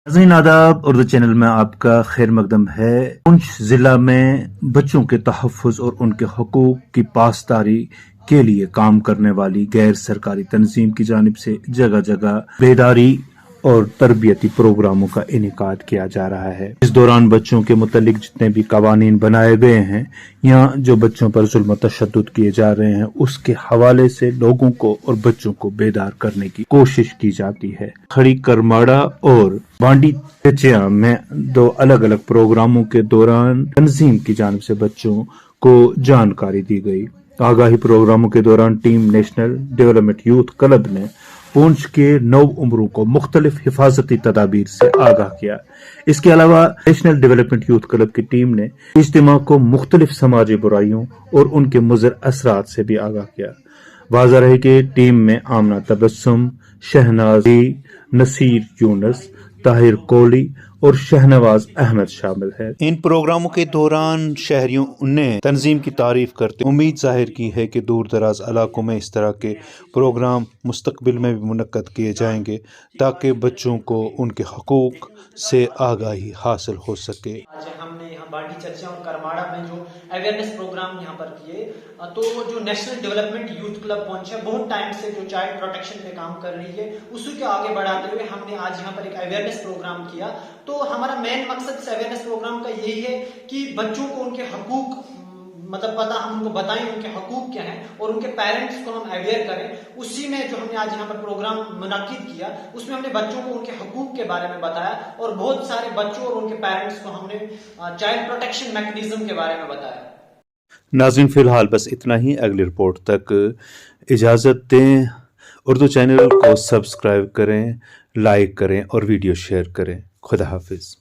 नाज़रीन आदाब, उर्दू चैनल में आपका खैर मकदम है। पुंछ जिला में बच्चों के तहफ़्फ़ुज़ और उनके हकूक़ की पासदारी के लिए काम करने वाली गैर सरकारी तंजीम की जानिब से जगह जगह बेदारी और तरबियती प्रोग्रामों का इनेकाद किया जा रहा है। इस दौरान बच्चों के मुतल्लिक जितने भी कवानीन बनाए गए हैं या जो बच्चों पर जुल्म तशद्दुद किए जा रहे हैं, उसके हवाले से लोगों को और बच्चों को बेदार करने की कोशिश की जाती है। खड़ी करमाड़ा और बांडी चचिया में दो अलग अलग प्रोग्रामों के दौरान तंजीम की जानिब से बच्चों को जानकारी दी गई। आगाही प्रोग्रामों के दौरान team national development youth club ने पुंछ के 9 उम्रों को मुख्तलिफ हिफाजती तदाबीर से आगाह किया। इसके अलावा नेशनल डेवलपमेंट यूथ क्लब की टीम ने इज्तिमा को मुख्तलिफ समाजी बुराइयों और उनके मुज़र असरात से भी आगाह किया। वाज़ह रहे कि टीम में आमना तबस्सुम, शहनाजी, नसीर यूनस, ताहिर कोली और शहनवाज अहमद शामिल है। इन प्रोग्रामों के दौरान शहरियों ने तंजीम की तारीफ करते उम्मीद जाहिर की है कि दूर दराज इलाकों में इस तरह के प्रोग्राम मुस्तकबिल में भी मुनक्कद किए जाएंगे ताकि बच्चों को उनके हकूक से आगाही हासिल हो सके। आज हमने यहाँ बांडी चर्चा और करमाड़ा में जो अवेयरनेस प्रोग्राम यहाँ पर किए, तो जो national development youth club Poonch है बहुत टाइम से जो चाइल्ड प्रोटेक्शन पे काम कर रही है, उसी को आगे बढ़ाते हुए हमने आज यहाँ पर एक अवेयरनेस प्रोग्राम किया। तो हमारा मेन मकसद इस अवेयरनेस प्रोग्राम का यही है कि बच्चों को उनके हकूक पता हम उनको बताएं उनके हकूक क्या हैं और उनके पेरेंट्स को हम अवेयर करें। उसी में जो हमने आज यहाँ पर प्रोग्राम मुनक्किद किया, उसमें हमने बच्चों को उनके हकूक के बारे में बताया और बहुत सारे बच्चों और उनके पेरेंट्स को हमने चाइल्ड प्रोटेक्शन मैकेनिज्म के बारे में बताया। नाज़रीन फिलहाल बस इतना ही। अगली रिपोर्ट तक इजाज़त दें। उर्दू चैनल को सब्सक्राइब करें, लाइक करें और वीडियो शेयर करें। खुदा हाफिज़।